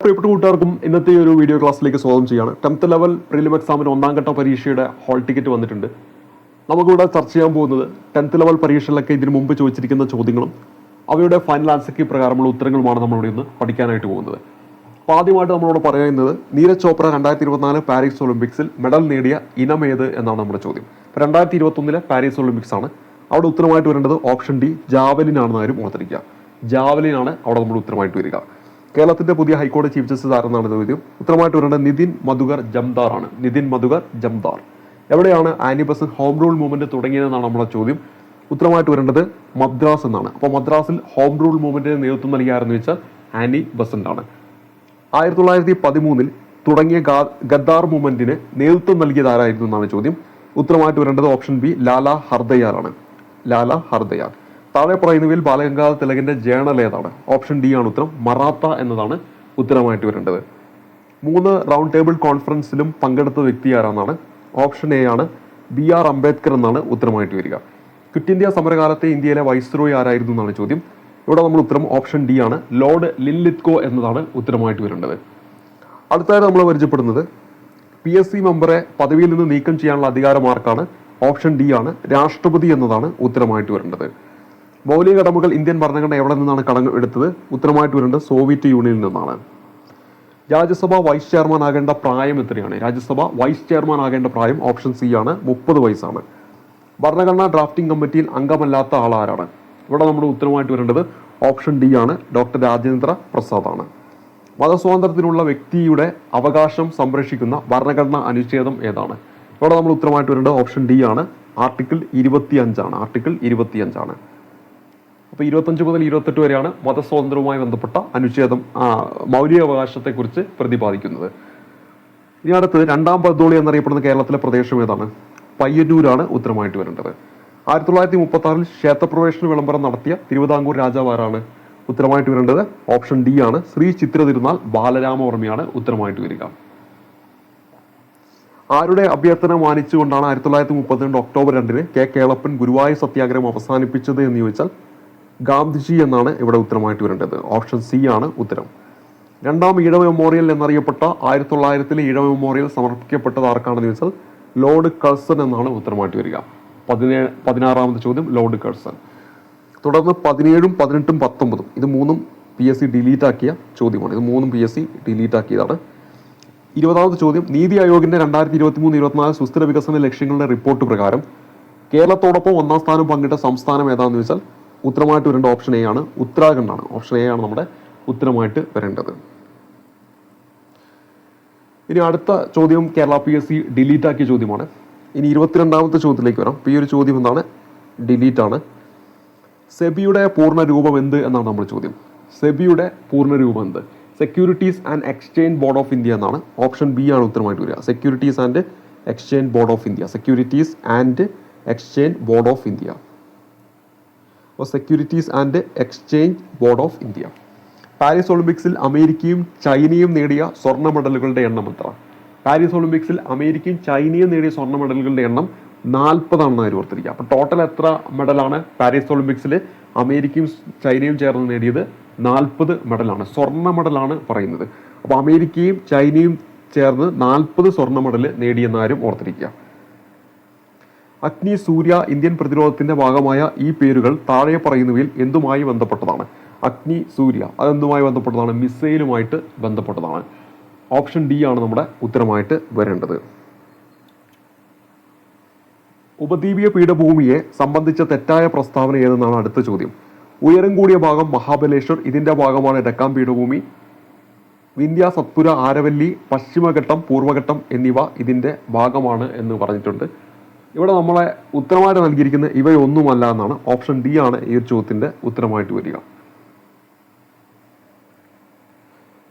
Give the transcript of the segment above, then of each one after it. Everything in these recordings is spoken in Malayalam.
പ്രിയപ്പെട്ട കൂട്ടുകാർക്കും ഇന്നത്തെ ഒരു വീഡിയോ ക്ലാസ്സിലേക്ക് സ്വാഗതം ചെയ്യാണ്. 10th ലെവൽ പ്രിലിം എക്സാമിന് ഒന്നാം ഘട്ട പരീക്ഷയുടെ ഹാൾ ടിക്കറ്റ് വന്നിട്ടുണ്ട്. നമുക്കിവിടെ ചർച്ച ചെയ്യാൻ പോകുന്നത് 10th ലെവൽ പരീക്ഷകളിലൊക്കെ ഇതിനു മുമ്പ് ചോദിച്ചിരിക്കുന്ന ചോദ്യങ്ങളും അവയുടെ ഫൈനൽ ആൻസർ കീ പ്രകാരമുള്ള ഉത്തരങ്ങളുമാണ് നമ്മളിവിടെ ഇന്ന് പഠിക്കാനായിട്ട് പോകുന്നത്. അപ്പോൾ ആദ്യമായിട്ട് നമ്മളോട് പറയുന്നത് നീരജ് ചോപ്ര 2024 പാരീസ് ഒളിമ്പിക്സിൽ മെഡൽ നേടിയ ഇനമേത് എന്നാണ് നമ്മുടെ ചോദ്യം. 2021 പാരീസ് ഒളിമ്പിക്സ് ആണ്. അവിടെ ഉത്തരമായിട്ട് വരേണ്ടത് ഓപ്ഷൻ ഡി ജാവലിൻ ആണെന്ന് ആരും ഓർത്തിരിക്കുക. ജാവലിൻ ആണ് അവിടെ നമ്മൾ ഉത്തരമായിട്ട് വരിക. കേരളത്തിന്റെ പുതിയ ഹൈക്കോടതി ചീഫ് ജസ്റ്റിസ് ആരെന്നാണ് ചോദ്യം. ഉത്തരമായിട്ട് വരേണ്ടത് നിതിൻ മധുകർ ജംദാർ ആണ്. നിതിൻ മധുകർ ജംദാർ. എവിടെയാണ് Annie Besant home rule movement തുടങ്ങിയതെന്നാണ് നമ്മുടെ ചോദ്യം. ഉത്തരമായിട്ട് വരേണ്ടത് മദ്രാസ് എന്നാണ്. അപ്പോൾ മദ്രാസിൽ ഹോം റൂൾ മൂവ്മെന്റിന് നേതൃത്വം നൽകിയാരെന്ന് വെച്ചാൽ ആനി ബസന്റ് ആണ്. 1913 തുടങ്ങിയ ഗദ്ദാർ മൂവ്മെന്റിന് നേതൃത്വം നൽകിയത് ആരായിരുന്നു എന്നാണ് ചോദ്യം. ഉത്തരമായിട്ട് വരേണ്ടത് ഓപ്ഷൻ ബി ലാല ഹർദയാർ ആണ്. ലാല ഹർദയാർ. താഴെ പറയുന്നവയിൽ ബാലഗംഗാധര തിലകിന്റെ ജേണൽ ഏതാണ്? ഓപ്ഷൻ ഡി ആണ് ഉത്തരം. മറാത്ത എന്നതാണ് ഉത്തരമായിട്ട് വരേണ്ടത്. 3 റൗണ്ട് ടേബിൾ കോൺഫറൻസിലും പങ്കെടുത്ത വ്യക്തി ആരാണെന്നാണ്? ഓപ്ഷൻ എ ആണ് BR അംബേദ്കർ എന്നാണ് ഉത്തരമായിട്ട് വരിക. ക്വിറ്റ് ഇന്ത്യ സമരകാലത്തെ ഇന്ത്യയിലെ വൈസ്രോയി ആരായിരുന്നു എന്നാണ് ചോദ്യം. ഇവിടെ നമ്മൾ ഉത്തരം ഓപ്ഷൻ ഡി ആണ്. ലോർഡ് ലിൻലിത്കോ എന്നതാണ് ഉത്തരമായിട്ട് വരേണ്ടത്. അടുത്തായി നമ്മൾ പരിചയപ്പെടുന്നത് PSC മെമ്പറെ പദവിയിൽ നിന്ന് നീക്കം ചെയ്യാനുള്ള അധികാരം ആർക്കാണ്? ഓപ്ഷൻ ഡി ആണ്. രാഷ്ട്രപതി എന്നതാണ് ഉത്തരമായിട്ട് വരേണ്ടത്. മൗലിക കടമകൾ ഇന്ത്യൻ ഭരണഘടന എവിടെ നിന്നാണ് കടം എടുത്തത്? ഉത്തരമായിട്ട് വരേണ്ടത് സോവിയറ്റ് യൂണിയനിൽ നിന്നാണ്. രാജ്യസഭ വൈസ് ചെയർമാൻ ആകേണ്ട പ്രായം എത്രയാണ്? രാജ്യസഭ വൈസ് ചെയർമാൻ ആകേണ്ട പ്രായം ഓപ്ഷൻ സി ആണ്. 30 വയസ്സാണ്. ഭരണഘടനാ ഡ്രാഫ്റ്റിംഗ് കമ്മിറ്റിയിൽ അംഗമല്ലാത്ത ആൾ ആരാണ്? ഇവിടെ നമ്മുടെ ഉത്തരമായിട്ട് വരേണ്ടത് ഓപ്ഷൻ ഡി ആണ്. ഡോക്ടർ രാജേന്ദ്ര പ്രസാദ് ആണ്. മതസ്വാതന്ത്ര്യത്തിനുള്ള വ്യക്തിയുടെ അവകാശം സംരക്ഷിക്കുന്ന ഭരണഘടനാ അനുച്ഛേദം ഏതാണ്? ഇവിടെ നമ്മൾ ഉത്തരമായിട്ട് വരേണ്ടത് ഓപ്ഷൻ ഡി ആണ്. ആർട്ടിക്കിൾ 25 ആണ്. ആർട്ടിക്കിൾ 25 ആണ്. അപ്പോൾ 25 മുതൽ 28 വരെയാണ് മതസ്വാതന്ത്ര്യവുമായി ബന്ധപ്പെട്ട അനുച്ഛേദം മൗലിക അവകാശത്തെക്കുറിച്ച് പ്രതിപാദിക്കുന്നത്. ഇനി അടുത്തത് രണ്ടാം പർദോളി എന്നറിയപ്പെടുന്ന കേരളത്തിലെ പ്രദേശം ഏതാണ്? പയ്യന്നൂരാണ് ഉത്തരമായിട്ട് വരേണ്ടത്. 1936 ക്ഷേത്രപ്രവേശന വിളംബരം നടത്തിയ തിരുവിതാംകൂർ രാജാവ് ആരാണ്? ഉത്തരമായിട്ട് വരേണ്ടത് ഓപ്ഷൻ ഡി ആണ്. ശ്രീ ചിത്ര തിരുനാൾ ബാലരാമവർമ്മയാണ് ഉത്തരമായിട്ട് വരിക. ആരുടെ അഭ്യർത്ഥന മാനിച്ചുകൊണ്ടാണ് 1932 ഒക്ടോബർ 2 കെ കേളപ്പൻ ഗുരുവായൂർ സത്യാഗ്രഹം അവസാനിപ്പിച്ചത് എന്ന് ചോദിച്ചാൽ ഗാന്ധിജി എന്നാണ് ഇവിടെ ഉത്തരമായിട്ട് വരേണ്ടത്. ഓപ്ഷൻ സി ആണ് ഉത്തരം. രണ്ടാം ഈഴവ മെമ്മോറിയൽ എന്നറിയപ്പെട്ട 1900 ഈഴവ മെമ്മോറിയൽ സമർപ്പിക്കപ്പെട്ടത് ആർക്കാണെന്ന് ചോദിച്ചാൽ ലോർഡ് കഴ്സൺ എന്നാണ് ഉത്തരമായിട്ട് വരിക. 16ാമത്തെ ചോദ്യം ലോർഡ് കഴ്സൺ. തുടർന്ന് 17, 18, 19 ഇത് മൂന്നും PSC ഡിലീറ്റ് ആക്കിയ ചോദ്യമാണ്. ഇത് മൂന്നും PSC ഡിലീറ്റ് ആക്കിയതാണ്. 20ാമത്തെ ചോദ്യം നീതി ആയോഗിന്റെ 2023-24 സുസ്ഥിര വികസന ലക്ഷ്യങ്ങളുടെ റിപ്പോർട്ട് പ്രകാരം കേരളത്തോടൊപ്പം 1ാം സ്ഥാനം പങ്കിട്ട സംസ്ഥാനം ഏതാണെന്ന് ചോദിച്ചാൽ ഉത്തരമായിട്ട് വരേണ്ട ഓപ്ഷൻ എ ആണ്. ഉത്തരാഖണ്ഡ് ആണ്. ഓപ്ഷൻ എ ആണ് നമ്മുടെ ഉത്തരമായിട്ട് വരേണ്ടത്. ഇനി അടുത്ത ചോദ്യം കേരള PSC ഡിലീറ്റ് ആക്കിയ ചോദ്യമാണ്. ഇനി 22ാമത്തെ ചോദ്യത്തിലേക്ക് വരാം. ഈ ഒരു ചോദ്യം എന്താണ്? ഡിലീറ്റ് ആണ്. സെബിയുടെ പൂർണ്ണ രൂപം എന്ത് എന്നാണ് നമ്മുടെ ചോദ്യം. സെബിയുടെ പൂർണ്ണ രൂപം എന്ത്? Securities and exchange board of India എന്നാണ്. ഓപ്ഷൻ ബി ആണ് ഉത്തരമായിട്ട് വരിക. Securities and exchange board of India. Securities and exchange board of India. Securities and exchange board of India. Paris ഒളിമ്പിക്സിൽ അമേരിക്കയും ചൈനയും നേടിയ സ്വർണ്ണ മെഡലുകളുടെ എണ്ണം എത്ര? പാരീസ് ഒളിമ്പിക്സിൽ അമേരിക്കയും ചൈനയും നേടിയ സ്വർണ്ണ മെഡലുകളുടെ എണ്ണം 40 ആണെന്ന് ആരും ഓർത്തിരിക്കുക. അപ്പോൾ ടോട്ടൽ എത്ര മെഡലാണ് പാരീസ് ഒളിമ്പിക്സിൽ അമേരിക്കയും ചൈനയും ചേർന്ന് നേടിയത്? 40 മെഡലാണ്. സ്വർണ്ണ മെഡലാണ് പറയുന്നത്. അപ്പോൾ അമേരിക്കയും ചൈനയും ചേർന്ന് 40 സ്വർണ്ണ മെഡൽ നേടിയെന്നാരും ഓർത്തിരിക്കുക. അഗ്നി, സൂര്യ, ഇന്ത്യൻ പ്രതിരോധത്തിന്റെ ഭാഗമായ ഈ പേരുകൾ താഴെ പറയുന്നവയിൽ എന്തുമായി ബന്ധപ്പെട്ടതാണ്? അഗ്നി, സൂര്യ അതെന്തുമായി ബന്ധപ്പെട്ടതാണ്? മിസൈലുമായിട്ട് ബന്ധപ്പെട്ടതാണ്. ഓപ്ഷൻ ഡി ആണ് നമ്മുടെ ഉത്തരമായിട്ട് വരേണ്ടത്. ഉപദ്വീപീയ പീഠഭൂമിയെ സംബന്ധിച്ച തെറ്റായ പ്രസ്താവന ഏതെന്നാണ് അടുത്ത ചോദ്യം. ഉയരം കൂടിയ ഭാഗം മഹാബലേശ്വർ, ഇതിന്റെ ഭാഗമാണ് ഡെക്കാൻ പീഠഭൂമി. വിന്ധ്യ, സത്പുര, ആരവല്ലി, പശ്ചിമഘട്ടം, പൂർവ്വഘട്ടം എന്നിവ ഇതിന്റെ ഭാഗമാണ് എന്ന് പറഞ്ഞിട്ടുണ്ട്. ഇവിടെ നമ്മളെ ഉത്തരമായിട്ട് നൽകിയിരിക്കുന്ന ഇവയൊന്നുമല്ല എന്നാണ്. ഓപ്ഷൻ ഡി ആണ് ഈ ഒരു ചോദ്യത്തിന്റെ ഉത്തരമായിട്ട് വരിക.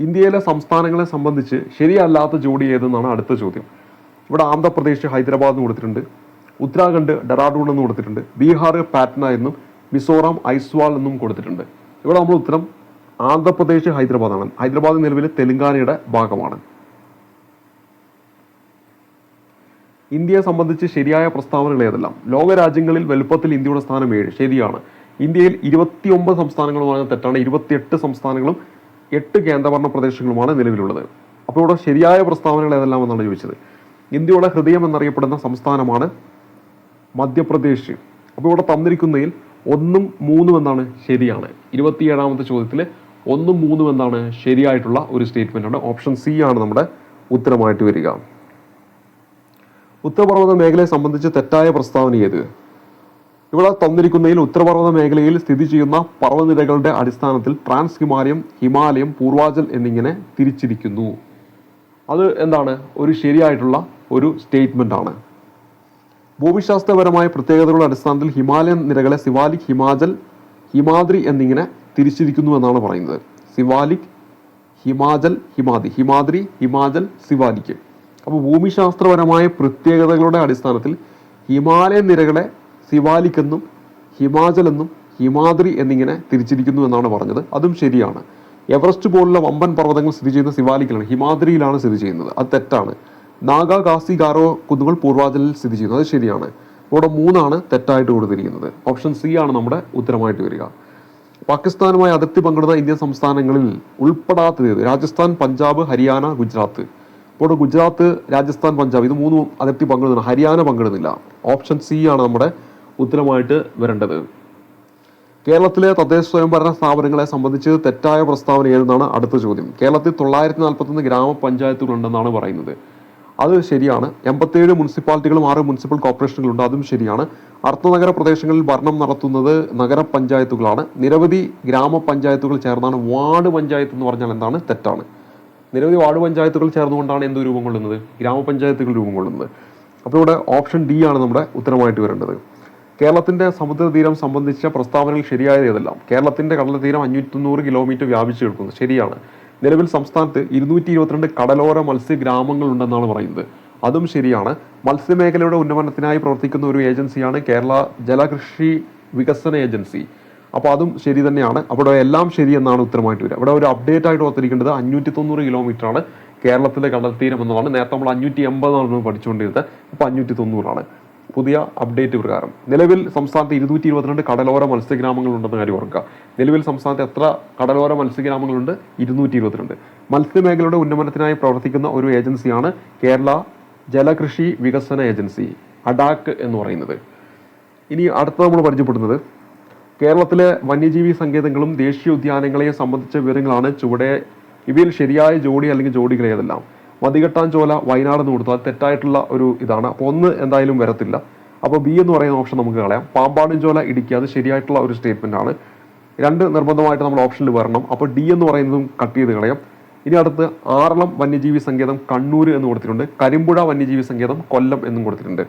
ഇന്ത്യയിലെ സംസ്ഥാനങ്ങളെ സംബന്ധിച്ച് ശരിയല്ലാത്ത ജോഡി ഏതെന്നാണ് അടുത്ത ചോദ്യം. ഇവിടെ ആന്ധ്രാപ്രദേശ് ഹൈദരാബാദ് എന്ന് കൊടുത്തിട്ടുണ്ട്. ഉത്തരാഖണ്ഡ് ഡെറാഡൂൺ എന്ന് കൊടുത്തിട്ടുണ്ട്. ബീഹാർ പാറ്റ്ന എന്നും മിസോറാം ഐസ്വാൾ എന്നും കൊടുത്തിട്ടുണ്ട്. ഇവിടെ നമ്മൾ ഉത്തരം ആന്ധ്രാപ്രദേശ് ഹൈദരാബാദാണ്. ഹൈദരാബാദ് നിലവിൽ തെലങ്കാനയുടെ ഭാഗമാണ്. ഇന്ത്യയെ സംബന്ധിച്ച് ശരിയായ പ്രസ്താവനകൾ ഏതെല്ലാം? ലോകരാജ്യങ്ങളിൽ വലുപ്പത്തിൽ ഇന്ത്യയുടെ സ്ഥാനം 7. ശരിയാണ്. ഇന്ത്യയിൽ 29 സംസ്ഥാനങ്ങളുമാണ് തെറ്റാണ്. 28 സംസ്ഥാനങ്ങളും 8 കേന്ദ്രഭരണ പ്രദേശങ്ങളുമാണ് നിലവിലുള്ളത്. അപ്പോൾ ഇവിടെ ശരിയായ പ്രസ്താവനകൾ ഏതെല്ലാം എന്നാണ് ചോദിച്ചത്. ഇന്ത്യയുടെ ഹൃദയം എന്നറിയപ്പെടുന്ന സംസ്ഥാനമാണ് മധ്യപ്രദേശ്. അപ്പോൾ ഇവിടെ തന്നിരിക്കുന്നതിൽ 1ഉം 3ഉം എന്താണ് ശരിയാണ്. 27ാമത്തെ ചോദ്യത്തിൽ 1ഉം 3ഉം എന്താണ് ശരിയായിട്ടുള്ള ഒരു സ്റ്റേറ്റ്മെന്റ് ആണ്. ഓപ്ഷൻ സി ആണ് നമ്മുടെ ഉത്തരമായിട്ട് വരിക. ഉത്തരപർവ്വത മേഖലയെ സംബന്ധിച്ച് തെറ്റായ പ്രസ്താവന ഏത്? ഇവിടെ തന്നിരിക്കുന്നതിൽ ഉത്തരപർവ്വത മേഖലയിൽ സ്ഥിതി ചെയ്യുന്ന പർവ്വതനിരകളുടെ അടിസ്ഥാനത്തിൽ ട്രാൻസ് ഹിമാലയം, ഹിമാലയം, പൂർവാചൽ എന്നിങ്ങനെ തിരിച്ചിരിക്കുന്നു. അത് എന്താണ് ഒരു ശരിയായിട്ടുള്ള ഒരു സ്റ്റേറ്റ്മെന്റ് ആണ്. ഭൂമിശാസ്ത്രപരമായ പ്രത്യേകതകളുടെ അടിസ്ഥാനത്തിൽ ഹിമാലയൻ നിരകളെ സിവാലിക്, ഹിമാചൽ, ഹിമാദ്രി എന്നിങ്ങനെ തിരിച്ചിരിക്കുന്നു എന്നാണ് പറയുന്നത്. സിവാലിക്, ഹിമാചൽ, ഹിമാദ്രി, ഹിമാചൽ, സിവാലിക്. അപ്പോൾ ഭൂമിശാസ്ത്രപരമായ പ്രത്യേകതകളുടെ അടിസ്ഥാനത്തിൽ ഹിമാലയൻ നിരകളെ സിവാലിക് എന്നും ഹിമാചൽ എന്നും ഹിമാദ്രി എന്നിങ്ങനെ തിരിച്ചിരിക്കുന്നു എന്നാണ് പറഞ്ഞത്. അതും ശരിയാണ്. എവറസ്റ്റ് പോലുള്ള വമ്പൻ പർവ്വതങ്ങൾ സ്ഥിതി ചെയ്യുന്ന സിവാലിക്കിലാണ്, ഹിമാദ്രിയിലാണ് സ്ഥിതി ചെയ്യുന്നത്. അത് തെറ്റാണ്. നാഗ, ഖാസി, ഗാരോ കുന്നുകൾ പൂർവാചലിൽ സ്ഥിതി ചെയ്യുന്നു. അത് ശരിയാണ്. ഇവിടെ 3ആണ് തെറ്റായിട്ട് കൊടുത്തിരിക്കുന്നത്. ഓപ്ഷൻ സി ആണ് നമ്മുടെ ഉത്തരമായിട്ട് വരിക. പാകിസ്ഥാനുമായി അതിർത്തി പങ്കിടുന്ന ഇന്ത്യൻ സംസ്ഥാനങ്ങളിൽ ഉൾപ്പെടാത്തത് രാജസ്ഥാൻ, പഞ്ചാബ്, ഹരിയാന, ഗുജറാത്ത്. ഇപ്പോൾ ഗുജറാത്ത്, രാജസ്ഥാൻ, പഞ്ചാബ് ഇത് 3 അതിർത്തി പങ്കിടുന്നില്ല. ഹരിയാന പങ്കിടുന്നില്ല. ഓപ്ഷൻ സി ആണ് നമ്മുടെ ഉത്തരമായിട്ട് വരേണ്ടത്. കേരളത്തിലെ തദ്ദേശ സ്വയംഭരണ സ്ഥാപനങ്ങളെ സംബന്ധിച്ച് തെറ്റായ പ്രസ്താവന ഏതെന്നാണ് അടുത്ത ചോദ്യം. കേരളത്തിൽ 941 ഗ്രാമപഞ്ചായത്തുകളുണ്ടെന്നാണ് പറയുന്നത്. അത് ശരിയാണ്. 87 മുനിസിപ്പാലിറ്റികളും 6 മുനിസിപ്പൽ കോർപ്പറേഷനുകളുണ്ട്. അതും ശരിയാണ്. അർദ്ധനഗര പ്രദേശങ്ങളിൽ ഭരണം നടത്തുന്നത് നഗരപഞ്ചായത്തുകളാണ്. നിരവധി ഗ്രാമപഞ്ചായത്തുകൾ ചേർന്നാണ് വാർഡ് പഞ്ചായത്ത് എന്ന് പറഞ്ഞാൽ എന്താണ്? തെറ്റാണ്. നിരവധി വാർഡ് പഞ്ചായത്തുകൾ ചേർന്നുകൊണ്ടാണ് എന്ത് രൂപം കൊള്ളുന്നത്? ഗ്രാമപഞ്ചായത്തുകൾ രൂപം കൊള്ളുന്നത്. അപ്പോൾ ഇവിടെ ഓപ്ഷൻ ഡി ആണ് നമ്മുടെ ഉത്തരമായിട്ട് വരേണ്ടത്. കേരളത്തിന്റെ സമുദ്രതീരം സംബന്ധിച്ച പ്രസ്താവനകൾ ശരിയായത് ഏതെല്ലാം? കേരളത്തിന്റെ കടൽത്തീരം 590 കിലോമീറ്റർ വ്യാപിച്ചു കിടക്കുന്നു. ശരിയാണ്. നിലവിൽ സംസ്ഥാനത്ത് 222 കടലോര മത്സ്യഗ്രാമങ്ങൾ ഉണ്ടെന്നാണ് പറയുന്നത്. അതും ശരിയാണ്. മത്സ്യമേഖലയുടെ ഉന്നമനത്തിനായി പ്രവർത്തിക്കുന്ന ഒരു ഏജൻസിയാണ് കേരള ജലകൃഷി വികസന ഏജൻസി. അപ്പോൾ അതും ശരി തന്നെയാണ്. അവിടെ എല്ലാം ശരി എന്നാണ് ഉത്തരമായിട്ട് വരിക. ഇവിടെ ഒരു അപ്ഡേറ്റ് ആയിട്ട് ഓർത്തിരിക്കേണ്ടത് 590 കിലോമീറ്റർ ആണ് കേരളത്തിലെ കടൽത്തീരം എന്നതാണ്. നേരത്തെ നമ്മൾ 580 പഠിച്ചുകൊണ്ടിരുന്നത്. ഇപ്പോൾ 590 പുതിയ അപ്ഡേറ്റ് പ്രകാരം. നിലവിൽ സംസ്ഥാനത്ത് 222 കടലോര മത്സ്യഗ്രാമങ്ങൾ ഉണ്ടെന്ന കാര്യം ഓർക്കുക. നിലവിൽ സംസ്ഥാനത്ത് എത്ര കടലോര മത്സ്യഗ്രാമങ്ങളുണ്ട്? 222. മത്സ്യമേഖലയുടെ ഉന്നമനത്തിനായി പ്രവർത്തിക്കുന്ന ഒരു ഏജൻസിയാണ് കേരള ജലകൃഷി വികസന ഏജൻസി, അഡാക്ക് എന്ന് പറയുന്നത്. ഇനി അടുത്ത നമ്മൾ പരിചയപ്പെടുന്നത് കേരളത്തിലെ വന്യജീവി സങ്കേതങ്ങളും ദേശീയ ഉദ്യാനങ്ങളെയും സംബന്ധിച്ച വിവരങ്ങളാണ് ചുവടെ. ഇവയിൽ ശരിയായ ജോഡി അല്ലെങ്കിൽ ജോഡികൾ ഏതെല്ലാം? മതികെട്ടാഞ്ചോല വയനാട് എന്ന് കൊടുത്താൽ തെറ്റായിട്ടുള്ള ഒരു ഇതാണ്. അപ്പോൾ 1 എന്തായാലും വരത്തില്ല. അപ്പോൾ ബി എന്ന് പറയുന്ന ഓപ്ഷൻ നമുക്ക് കളയാം. പാമ്പാടുംചോല ഇടുക്കി, അത് ശരിയായിട്ടുള്ള ഒരു സ്റ്റേറ്റ്മെന്റ് ആണ്. 2 നിർബന്ധമായിട്ട് നമ്മൾ ഓപ്ഷനിൽ വരണം. അപ്പോൾ ഡി എന്ന് പറയുന്നതും കട്ട് ചെയ്ത് കളയാം. ഇനി അടുത്ത് ആറളം വന്യജീവി സങ്കേതം കണ്ണൂർ എന്ന് കൊടുത്തിട്ടുണ്ട്. കരിമ്പുഴ വന്യജീവി സങ്കേതം കൊല്ലം എന്നും കൊടുത്തിട്ടുണ്ട്.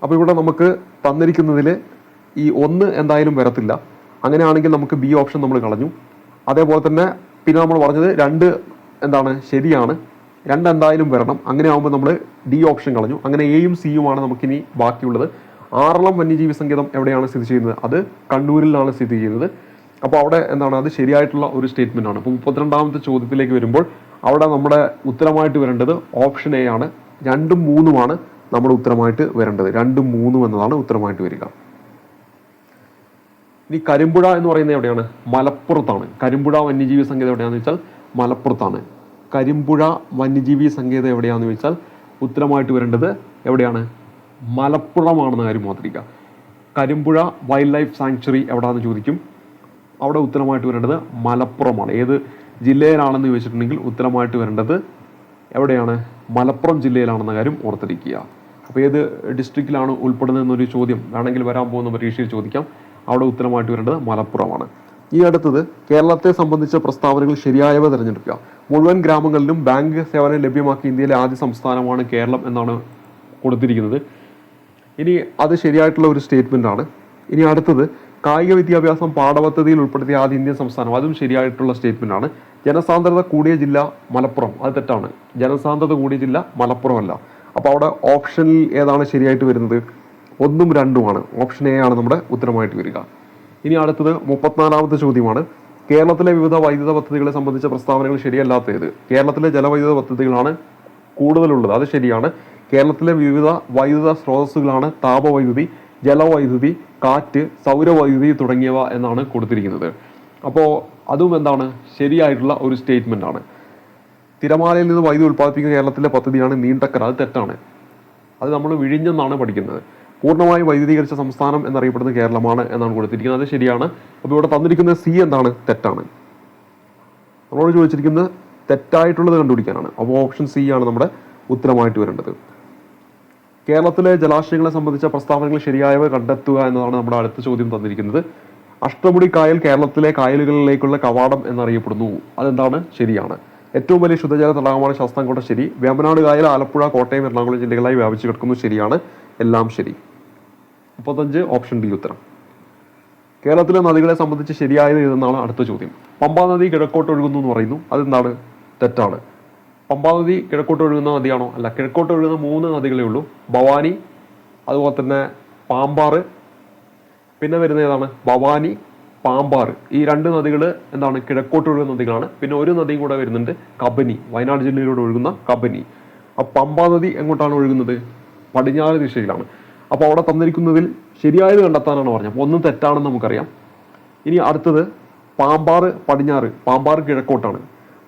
അപ്പോൾ ഇവിടെ നമുക്ക് തന്നിരിക്കുന്നതിൽ ഈ 1 എന്തായാലും വരത്തില്ല. അങ്ങനെയാണെങ്കിൽ നമുക്ക് ബി ഓപ്ഷൻ നമ്മൾ കളഞ്ഞു. അതേപോലെ തന്നെ പിന്നെ നമ്മൾ പറഞ്ഞത് 2 എന്താണ് ശരിയാണ്. 2 എന്തായാലും വരണം. അങ്ങനെ ആകുമ്പോൾ നമ്മൾ ഡി ഓപ്ഷൻ കളഞ്ഞു. അങ്ങനെ എയും സിയുമാണ് നമുക്കിനി ബാക്കിയുള്ളത്. ആറളം വന്യജീവി സങ്കേതം എവിടെയാണ് സ്ഥിതി ചെയ്യുന്നത്? അത് കണ്ണൂരിലാണ് സ്ഥിതി ചെയ്യുന്നത്. അപ്പോൾ അവിടെ എന്താണ് അത് ശരിയായിട്ടുള്ള ഒരു സ്റ്റേറ്റ്മെന്റ് ആണ്. അപ്പോൾ 32ാമത്തെ ചോദ്യത്തിലേക്ക് വരുമ്പോൾ അവിടെ നമ്മുടെ ഉത്തരമായിട്ട് വരേണ്ടത് ഓപ്ഷൻ എ ആണ്. 2ഉം 3ഉമാണ് നമ്മുടെ ഉത്തരമായിട്ട് വരേണ്ടത്. 2ഉം 3ഉം എന്നതാണ് ഉത്തരമായിട്ട് വരിക. ഇനി കരിമ്പുഴ എന്ന് പറയുന്നത് എവിടെയാണ്? മലപ്പുറത്താണ്. കരിമ്പുഴ വന്യജീവി സങ്കേതം എവിടെയാണെന്ന് വെച്ചാൽ മലപ്പുറത്താണ്. കരിമ്പുഴ വന്യജീവി സങ്കേതം എവിടെയാണെന്ന് വെച്ചാൽ ഉത്തരമായിട്ട് വരേണ്ടത് എവിടെയാണ്? മലപ്പുറമാണെന്ന കാര്യം ഓർത്തിരിക്കുക. കരിമ്പുഴ വൈൽഡ് ലൈഫ് സാങ്ച്വറി എവിടെയാണെന്ന് ചോദിക്കും. അവിടെ ഉത്തരമായിട്ട് വരേണ്ടത് മലപ്പുറമാണ്. ഏത് ജില്ലയിലാണെന്ന് ചോദിച്ചിട്ടുണ്ടെങ്കിൽ ഉത്തരമായിട്ട് വരേണ്ടത് എവിടെയാണ്? മലപ്പുറം ജില്ലയിലാണെന്ന കാര്യം ഓർത്തിരിക്കുക. അപ്പോൾ ഏത് ഡിസ്ട്രിക്റ്റിലാണ് ഉൾപ്പെടുന്നത് എന്നൊരു ചോദ്യം വേണമെങ്കിൽ വരാൻ പോകുന്ന പരീക്ഷയിൽ ചോദിക്കാം. അവിടെ ഉത്തരമായിട്ട് വരേണ്ടത് മലപ്പുറമാണ്. ഈ അടുത്തത് കേരളത്തെ സംബന്ധിച്ച പ്രസ്താവനകൾ ശരിയായവ തിരഞ്ഞെടുക്കുക. മുഴുവൻ ഗ്രാമങ്ങളിലും ബാങ്ക് സേവനം ലഭ്യമാക്കിയ ഇന്ത്യയിലെ ആദ്യ സംസ്ഥാനമാണ് കേരളം എന്നാണ് കൊടുത്തിരിക്കുന്നത്. ഇനി അത് ശരിയായിട്ടുള്ള ഒരു സ്റ്റേറ്റ്മെന്റ് ആണ്. ഇനി അടുത്തത് കായിക വിദ്യാഭ്യാസം പാഠപദ്ധതിയിൽ ഉൾപ്പെടുത്തിയ ആദ്യ ഇന്ത്യൻ സംസ്ഥാനം, അതും ശരിയായിട്ടുള്ള സ്റ്റേറ്റ്മെന്റ് ആണ്. ജനസാന്ദ്രത കൂടിയ ജില്ല മലപ്പുറം, അത് തെറ്റാണ്. ജനസാന്ദ്രത കൂടിയ ജില്ല മലപ്പുറം അല്ല. അപ്പോൾ അവിടെ ഓപ്ഷനിൽ ഏതാണ് ശരിയായിട്ട് വരുന്നത്? 1ഉം 2ഉമാണ്. ഓപ്ഷൻ എ ആണ് നമ്മുടെ ഉത്തരമായിട്ട് വരിക. ഇനി അടുത്തത് 34ാമത്തെ ചോദ്യമാണ്. കേരളത്തിലെ വിവിധ വൈദ്യുത പദ്ധതികളെ സംബന്ധിച്ച പ്രസ്താവനകൾ ശരിയല്ലാത്തത്? കേരളത്തിലെ ജലവൈദ്യുത പദ്ധതികളാണ് കൂടുതലുള്ളത്, അത് ശരിയാണ്. കേരളത്തിലെ വിവിധ വൈദ്യുത സ്രോതസ്സുകളാണ് താപവൈദ്യുതി, ജലവൈദ്യുതി, കാറ്റ്, സൗരവൈദ്യുതി തുടങ്ങിയവ എന്നാണ് കൊടുത്തിരിക്കുന്നത്. അപ്പോൾ അതും എന്താണ് ശരിയായിട്ടുള്ള ഒരു സ്റ്റേറ്റ്മെൻ്റ് ആണ്. തിരമാലയിൽ നിന്ന് വൈദ്യുതി ഉൽപ്പാദിപ്പിക്കുന്ന കേരളത്തിലെ പദ്ധതിയാണ് നീണ്ടക്കര. അത് തെറ്റാണ്. അത് നമ്മൾ വിഴിഞ്ഞെന്നാണ് പഠിക്കുന്നത്. പൂർണ്ണമായും വൈദ്യുതീകരിച്ച സംസ്ഥാനം എന്നറിയപ്പെടുന്നത് കേരളമാണ് എന്നാണ് കൊടുത്തിരിക്കുന്നത്. അത് ശരിയാണ്. അപ്പോൾ ഇവിടെ തന്നിരിക്കുന്നത് സി എന്താണ്? തെറ്റാണ്. നമ്മളോട് ചോദിച്ചിരിക്കുന്നത് തെറ്റായിട്ടുള്ളത് കണ്ടുപിടിക്കാനാണ്. അപ്പോൾ ഓപ്ഷൻ സി ആണ് നമ്മുടെ ഉത്തരമായിട്ട് വരേണ്ടത്. കേരളത്തിലെ ജലാശയങ്ങളെ സംബന്ധിച്ച പ്രസ്താവനകൾ ശരിയായവ കണ്ടെത്തുക എന്നതാണ് നമ്മുടെ അടുത്ത ചോദ്യം തന്നിരിക്കുന്നത്. അഷ്ടമുടി കായൽ കേരളത്തിലെ കായലുകളിലേക്കുള്ള കവാടം എന്നറിയപ്പെടുന്നു. അതെന്താണ്? ശരിയാണ്. ഏറ്റവും വലിയ ശുദ്ധജല തടാകമാണ് ശാസ്താംകോട്ട. ശരി. വേമ്പനാട് കായൽ ആലപ്പുഴ, കോട്ടയം, എറണാകുളം ജില്ലകളായി വ്യാപിച്ചു കിടക്കുന്നു. ശരിയാണ്. എല്ലാം ശരി. 35 ഓപ്ഷൻ ഡി ഉത്തരം. കേരളത്തിലെ നദികളെ സംബന്ധിച്ച് ശരിയായത് ഏതെന്നാണ് അടുത്ത ചോദ്യം. പമ്പാ നദി കിഴക്കോട്ട് ഒഴുകുന്നു എന്ന് പറയുന്നു. അതെന്താണ്? തെറ്റാണ്. പമ്പാ നദി കിഴക്കോട്ട് ഒഴുകുന്ന നദിയാണോ? അല്ല. കിഴക്കോട്ട് ഒഴുകുന്ന 3 നദികളേ ഉള്ളൂ. ഭവാനി, അതുപോലെ തന്നെ പാമ്പാറ്, പിന്നെ വരുന്ന ഏതാണ്? ഭവാനി, പാമ്പാറ്. ഈ 2 നദികൾ എന്താണ്? കിഴക്കോട്ട് ഒഴുകുന്ന നദികളാണ്. പിന്നെ ഒരു നദിയും കൂടെ വരുന്നുണ്ട്, കബനി, വയനാട് ജില്ലയിലൂടെ ഒഴുകുന്ന കബനി. ആ പമ്പാ നദി എങ്ങോട്ടാണ് ഒഴുകുന്നത്? പടിഞ്ഞാറ് ദിശയിലാണ്. അപ്പോൾ അവിടെ തന്നിരിക്കുന്നതിൽ ശരിയായത് കണ്ടെത്താനാണ് പറഞ്ഞത്. അപ്പോൾ ഒന്നും തെറ്റാണെന്ന് നമുക്കറിയാം. ഇനി അടുത്തത് പാമ്പാറ് പടിഞ്ഞാറ്, പാമ്പാറ് കിഴക്കോട്ടാണ്.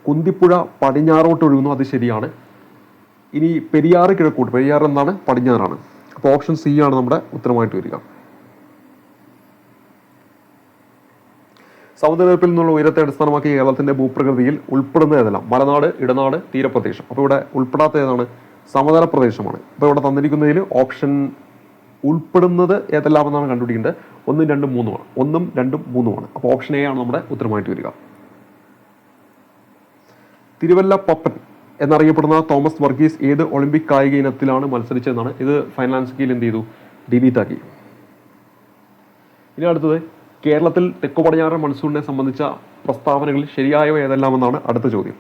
കുന്തിപ്പുഴ പടിഞ്ഞാറോട്ട് ഒഴുകുന്നു. അത് ശരിയാണ്. ഇനി പെരിയാറ് കിഴക്കോട്ട്, പെരിയാറ് എന്താണ്? പടിഞ്ഞാറാണ്. അപ്പോൾ ഓപ്ഷൻ സി ആണ് നമ്മുടെ ഉത്തരമായിട്ട് വരിക. സമുദ്രനിരപ്പിൽ നിന്നുള്ള ഉയരത്തെ അടിസ്ഥാനമാക്കി കേരളത്തിന്റെ ഭൂപ്രകൃതിയിൽ ഉൾപ്പെടുന്ന ഏതെല്ലാം? മലനാട്, ഇടനാട്, തീരപ്രദേശം. അപ്പോൾ ഇവിടെ ഉൾപ്പെടാത്ത ഏതാണ്? സമതല പ്രദേശമാണ്. അപ്പോൾ ഇവിടെ തന്നിരിക്കുന്നതിൽ ഓപ്ഷൻ ഉൾപ്പെടുന്നത് ഏതെല്ലാം എന്നാണ് കണ്ടുപിടിക്കേണ്ടത്. 1, 2, 3 ആണ്. 1, 2, 3 ആണ്. അപ്പോൾ ഓപ്ഷൻ എ ആണ് നമ്മുടെ ഉത്തരമായിട്ട് വരിക. തിരുവല്ലപ്പപ്പൻ എന്നറിയപ്പെടുന്ന തോമസ് വർഗീസ് ഏത് ഒളിമ്പിക് കായിക ഇനത്തിലാണ് മത്സരിച്ചതെന്നാണ്. ഇത് ഫൈനാൻസ് കീഴിൽ എന്ത് ചെയ്തു? ഡിലീറ്റ് ആക്കി. ഇനി അടുത്തത് കേരളത്തിൽ തെക്കു പടിഞ്ഞാറൻ മൺസൂണിനെ സംബന്ധിച്ച പ്രസ്താവനകളിൽ ശരിയായവ ഏതെല്ലാം എന്നാണ് അടുത്ത ചോദ്യം.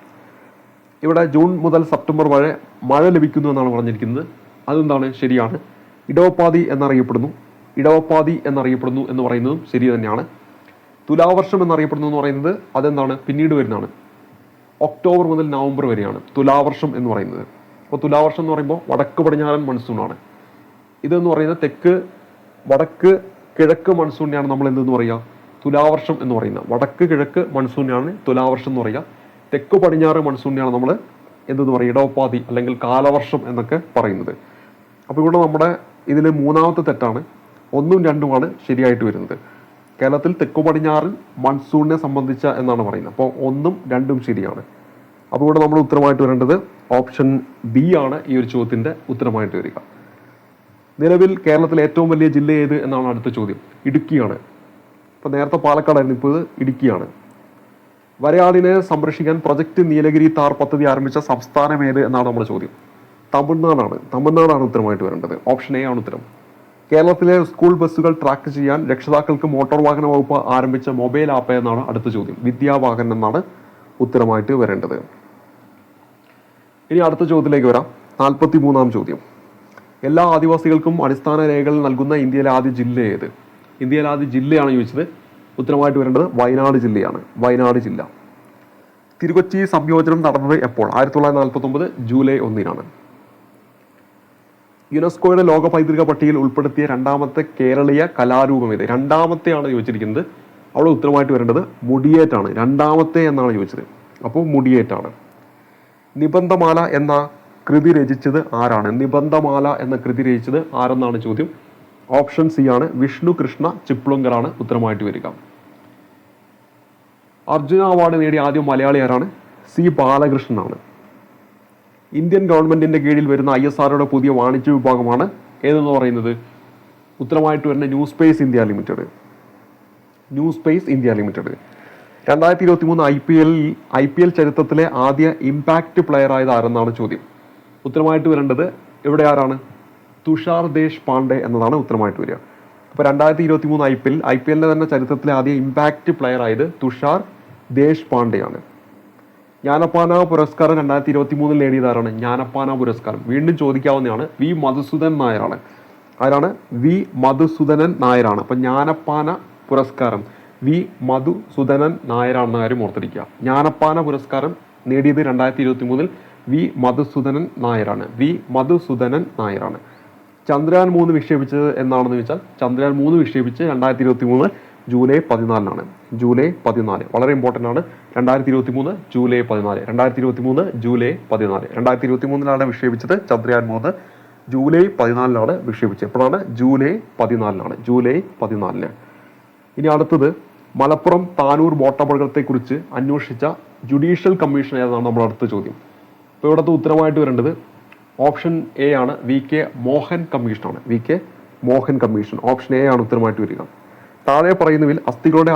ഇവിടെ ജൂൺ മുതൽ സെപ്റ്റംബർ വരെ മഴ ലഭിക്കുന്നു എന്നാണ് പറഞ്ഞിരിക്കുന്നത്. അതെന്താണ്? ശരിയാണ്. ഇടവപ്പാതി എന്നറിയപ്പെടുന്നു. ഇടവപ്പാതി എന്നറിയപ്പെടുന്നു എന്ന് പറയുന്നതും ശരി തന്നെയാണ്. തുലാവർഷം എന്നറിയപ്പെടുന്നു എന്ന് പറയുന്നത് അതെന്താണ്? പിന്നീട് വരുന്നതാണ്. ഒക്ടോബർ മുതൽ നവംബർ വരെയാണ് തുലാവർഷം എന്ന് പറയുന്നത്. അപ്പോൾ തുലാവർഷം എന്ന് പറയുമ്പോൾ വടക്ക് പടിഞ്ഞാറൻ മൺസൂണാണ്. ഇതെന്ന് പറയുന്നത് തെക്ക് വടക്ക് കിഴക്ക് മൺസൂണിനെയാണ് നമ്മൾ എന്തെന്ന് പറയുക? തുലാവർഷം എന്ന് പറയുന്നത്. വടക്ക് കിഴക്ക് മൺസൂണിനാണ് തുലാവർഷം എന്ന് പറയുക. തെക്ക് പടിഞ്ഞാറ് മൺസൂണിനെയാണ് നമ്മൾ എന്തെന്ന് പറയുക? ഇടവപ്പാതി അല്ലെങ്കിൽ കാലവർഷം എന്നൊക്കെ പറയുന്നത്. അപ്പോൾ ഇവിടെ നമ്മുടെ ഇതിൽ മൂന്നാമത്തെ തെറ്റാണ്. 1, 2 ആണ് ശരിയായിട്ട് വരുന്നത്. കേരളത്തിൽ തെക്കു പടിഞ്ഞാറൻ മൺസൂണിനെ സംബന്ധിച്ച എന്നാണ് പറയുന്നത്. അപ്പോൾ 1, 2 ശരിയാണ്. അപ്പോൾ ഇവിടെ നമ്മൾ ഉത്തരമായിട്ട് വരേണ്ടത് ഓപ്ഷൻ ബി ആണ് ഈ ഒരു ചോദ്യത്തിൻ്റെ ഉത്തരമായിട്ട് വരിക. നിലവിൽ കേരളത്തിലെ ഏറ്റവും വലിയ ജില്ല ഏത് എന്നാണ് അടുത്ത ചോദ്യം. ഇടുക്കിയാണ്. ഇപ്പോൾ നേരത്തെ പാലക്കാടായിരുന്നു, ഇപ്പോൾ ഇത് ഇടുക്കിയാണ്. വരയാടിനെ സംരക്ഷിക്കാൻ പ്രൊജക്ട് നീലഗിരി താർ പദ്ധതി ആരംഭിച്ച സംസ്ഥാനം ഏത് എന്നാണ് നമ്മുടെ ചോദ്യം. തമിഴ്നാടാണ്. തമിഴ്നാടാണ് ഉത്തരമായിട്ട് വരേണ്ടത്. ഓപ്ഷൻ എ ആണ് ഉത്തരം. കേരളത്തിലെ സ്കൂൾ ബസ്സുകൾ ട്രാക്ക് ചെയ്യാൻ രക്ഷിതാക്കൾക്ക് മോട്ടോർ വാഹന വകുപ്പ് ആരംഭിച്ച മൊബൈൽ ആപ്പ് എന്നാണ് അടുത്ത ചോദ്യം. വിദ്യാവാഹൻ എന്നാണ് ഉത്തരമായിട്ട് വരേണ്ടത്. ഇനി അടുത്ത ചോദ്യത്തിലേക്ക് വരാം. 43-ാം ചോദ്യം. എല്ലാ ആദിവാസികൾക്കും അടിസ്ഥാന രേഖകൾ നൽകുന്ന ഇന്ത്യയിലെ ആദ്യ ജില്ല ഏത്? ഇന്ത്യയിലെ ആദ്യ ജില്ലയാണ് ചോദിച്ചത്. ഉത്തരമായിട്ട് വരേണ്ടത് വയനാട് ജില്ലയാണ്. വയനാട് ജില്ല. തിരുക്കൊച്ചി സംയോജനം നടന്നത് എപ്പോൾ? 1949 ജൂലൈ 1-നാണ്. യുനെസ്കോയുടെ ലോക പൈതൃക പട്ടികയിൽ ഉൾപ്പെടുത്തിയ 2ാമത്തെ കേരളീയ കലാരൂപം ഏത്? 2ാമത്തെയാണ് ചോദിച്ചിരിക്കുന്നത്. അവിടെ ഉത്തരമായിട്ട് വരേണ്ടത് മുടിയേറ്റാണ്. 2ാമത്തെ എന്നാണ് ചോദിച്ചത്. അപ്പോൾ മുടിയേറ്റാണ്. നിബന്ധമാല എന്ന കൃതി രചിച്ചത് ആരാണ്? നിബന്ധമാല എന്ന കൃതി രചിച്ചത് ആരെന്നാണ് ചോദ്യം. ഓപ്ഷൻ സി ആണ്. വിഷ്ണു കൃഷ്ണ ചിപ്ലുങ്കറാണ് ഉത്തരമായിട്ട് വരിക. അർജുന അവാർഡ് നേടിയ ആദ്യം മലയാളി ആരാണ്? സി ബാലകൃഷ്ണനാണ്. ഇന്ത്യൻ ഗവൺമെന്റിന്റെ കീഴിൽ വരുന്ന ISROയുടെ പുതിയ വാണിജ്യ വിഭാഗമാണ് ഏതെന്ന് പറയുന്നത്. ഉത്തരമായിട്ട് വരുന്ന new space India limited. New space India limited. 2023 IPL ചരിത്രത്തിലെ ആദ്യ ഇമ്പാക്റ്റ് പ്ലെയർ ആയത് ആരെന്നാണ് ചോദ്യം. ഉത്തരമായിട്ട് വരേണ്ടത് ഇവിടെ ആരാണ്? തുഷാർ ദേശ് പാണ്ഡെ എന്നതാണ് ഉത്തരമായിട്ട് വരിക. അപ്പോൾ 2023 IPL തന്നെ ചരിത്രത്തിലെ ആദ്യ ഇമ്പാക്റ്റ് പ്ലെയർ ആയത് തുഷാർ ദേശ് പാണ്ഡെയാണ്. ജ്ഞാനപ്പാന പുരസ്കാരം 2023 നേടിയത് ആരാണ്? ജ്ഞാനപ്പാന പുരസ്കാരം വീണ്ടും ചോദിക്കാവുന്നതാണ്. വി മധുസൂദൻ നായരാണ്. ആരാണ്? വി മധുസൂദനൻ നായരാണ്. അപ്പം ജ്ഞാനപ്പാന പുരസ്കാരം വി മധുസൂദനൻ നായരാണെന്ന കാര്യം ഓർത്തിരിക്കുക. ജ്ഞാനപ്പാന പുരസ്കാരം നേടിയത് 2023 വി മധുസൂദനൻ നായരാണ്. വി മധുസൂദനൻ നായരാണ്. ചന്ദ്രയാൻ 3 വിക്ഷേപിച്ചത് എന്നാണെന്ന് വെച്ചാൽ ചന്ദ്രയാൻ 3 വിക്ഷേപിച്ച് 2023 ജൂലൈ 14 ജൂലൈ 14 വളരെ ഇമ്പോർട്ടൻ്റ് ആണ്. 2023 ജൂലൈ 14 2023 ജൂലൈ 14 2023 വിക്ഷേപിച്ചത് ചന്ദ്രയാൻ 3 ജൂലൈ 14 വിക്ഷേപിച്ചത്. എപ്പോഴാണ്? July 14 July 14. ഇനി അടുത്തത് മലപ്പുറം താനൂർ ബോട്ടപകടത്തെക്കുറിച്ച് അന്വേഷിച്ച ജുഡീഷ്യൽ കമ്മീഷൻ ഏതാണ് നമ്മുടെ അടുത്ത ചോദ്യം. ഇപ്പോൾ ഇവിടുത്തെ ഉത്തരമായിട്ട് വരേണ്ടത് ഓപ്ഷൻ എ ആണ്, VK മോഹൻ കമ്മീഷനാണ്. VK Mohan commission option A ആണ് ഉത്തരമായിട്ട് വരിക. താഴെ പറയുന്നതിൽ അസ്ഥികളുടെ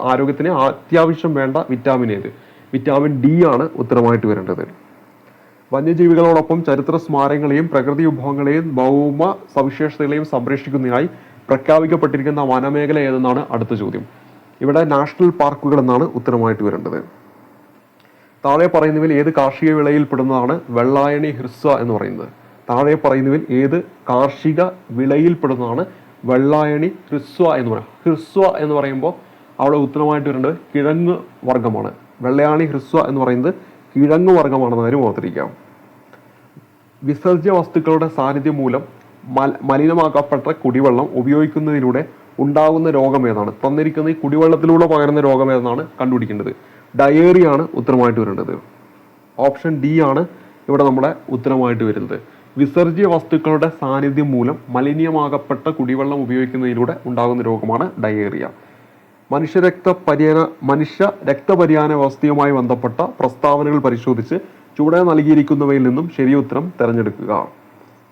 ആരോഗ്യത്തിന് അത്യാവശ്യം വേണ്ട വിറ്റാമിൻ ഏത്? വിറ്റാമിൻ D ആണ് ഉത്തരമായിട്ട് വരേണ്ടത്. വന്യജീവികളോടൊപ്പം ചരിത്ര സ്മാരകങ്ങളെയും പ്രകൃതി വിഭവങ്ങളെയും ഭൗമ സവിശേഷതകളെയും സംരക്ഷിക്കുന്നതിനായി പ്രഖ്യാപിക്കപ്പെട്ടിരിക്കുന്ന വനമേഖല ഏതെന്നാണ് അടുത്ത ചോദ്യം. ഇവിടെ നാഷണൽ പാർക്കുകൾ എന്നാണ് ഉത്തരമായിട്ട് വരേണ്ടത്. താഴെ പറയുന്നതിൽ ഏത് കാർഷിക വിളയിൽപ്പെടുന്നതാണ് വെള്ളായണി ഹ്രസ്വ എന്ന് പറയുന്നത്? താഴെ പറയുന്നതിൽ ഏത് കാർഷിക വിളയിൽപ്പെടുന്നതാണ് വെള്ളായണി ഹ്രസ്വ എന്ന് പറയുന്നത്? ഹ്രസ്വ എന്ന് പറയുമ്പോൾ അവിടെ ഉത്തരമായിട്ട് വരേണ്ടത് കിഴങ്ങ് വർഗ്ഗമാണ്. വെള്ളയാണി ഹ്രസ്വ എന്ന് പറയുന്നത് കിഴങ്ങ് വർഗ്ഗമാണെന്ന് കാര്യം ഓർത്തിരിക്കാം. വിസർജ്യ വസ്തുക്കളുടെ സാന്നിധ്യം മൂലം മലിനമാക്കപ്പെട്ട കുടിവെള്ളം ഉപയോഗിക്കുന്നതിലൂടെ ഉണ്ടാകുന്ന രോഗം ഏതാണ്? തന്നിരിക്കുന്ന ഈ കുടിവെള്ളത്തിലൂടെ പകരുന്ന രോഗം ഏതെന്നാണ് കണ്ടുപിടിക്കേണ്ടത്. ഡയേറിയ ആണ് ഉത്തരമായിട്ട് വരേണ്ടത്. ഓപ്ഷൻ D ആണ് ഇവിടെ നമ്മുടെ ഉത്തരമായിട്ട് വരുന്നത്. വിസർജ്യ വസ്തുക്കളുടെ സാന്നിധ്യം മൂലം മലിനമാകപ്പെട്ട കുടിവെള്ളം ഉപയോഗിക്കുന്നതിലൂടെ ഉണ്ടാകുന്ന രോഗമാണ് ഡയേറിയ. മനുഷ്യ രക്തപര്യാന വ്യവസ്ഥയുമായി ബന്ധപ്പെട്ട പ്രസ്താവനകൾ പരിശോധിച്ച് ചുവടെ നൽകിയിരിക്കുന്നവയിൽ നിന്നും ശരിയ ഉത്തരം തിരഞ്ഞെടുക്കുക.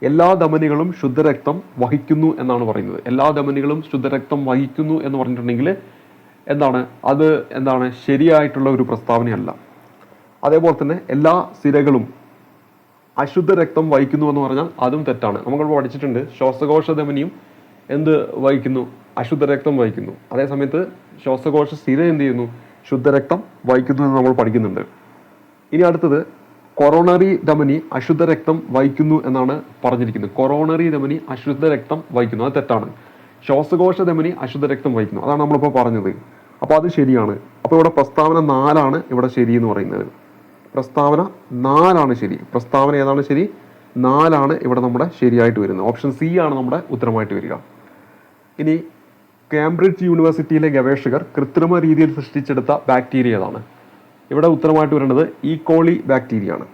എല്ലാ ധമനികളും ശുദ്ധരക്തം വഹിക്കുന്നു എന്നാണ് പറയുന്നത്. എല്ലാ ധമനികളും ശുദ്ധരക്തം വഹിക്കുന്നു എന്ന് പറഞ്ഞിട്ടുണ്ടെങ്കിൽ എന്താണ് ശരിയായിട്ടുള്ള ഒരു പ്രസ്താവനയല്ല. അതേപോലെ തന്നെ എല്ലാ സിരകളും അശുദ്ധ രക്തം വഹിക്കുന്നു എന്ന് പറഞ്ഞാൽ അതും തെറ്റാണ്. നമ്മൾ പഠിച്ചിട്ടുണ്ട് ശ്വാസകോശ ധമനിയും എന്ത് വഹിക്കുന്നു? അശുദ്ധ രക്തം വഹിക്കുന്നു. അതേസമയത്ത് ശ്വാസകോശ സിര എന്ത് ചെയ്യുന്നു? ശുദ്ധരക്തം വഹിക്കുന്നു എന്ന് നമ്മൾ പഠിക്കുന്നുണ്ട്. ഇനി അടുത്തത് കൊറോണറി ധമനി അശുദ്ധ രക്തം വഹിക്കുന്നു എന്നാണ് പറഞ്ഞിരിക്കുന്നത്. കൊറോണറി ധമനി അശുദ്ധ രക്തം വഹിക്കുന്നു, അത് തെറ്റാണ്. ശ്വാസകോശ ധമനി അശുദ്ധ രക്തം വഹിക്കുന്നു, അതാണ് നമ്മളിപ്പോൾ പറഞ്ഞത്. അപ്പോൾ അത് ശരിയാണ്. അപ്പോൾ ഇവിടെ പ്രസ്താവന 4 ആണ് ഇവിടെ ശരി എന്ന് പറയുന്നത്. പ്രസ്താവന 4 ആണ് ശരി. പ്രസ്താവന ഏതാണ് ശരി? 4 ആണ് ഇവിടെ നമ്മുടെ ശരിയായിട്ട് വരുന്നത്. ഓപ്ഷൻ C ആണ് നമ്മുടെ ഉത്തരമായിട്ട് വരിക. ഇനി കേംബ്രിഡ്ജ് യൂണിവേഴ്സിറ്റിയിലെ ഗവേഷകർ കൃത്രിമ രീതിയിൽ സൃഷ്ടിച്ചെടുത്ത ബാക്ടീരിയ ഏതാണ്? ഇവിടെ ഉത്തരമായിട്ട് വരേണ്ടത് ഈക്കോളി ബാക്ടീരിയ ആണ്.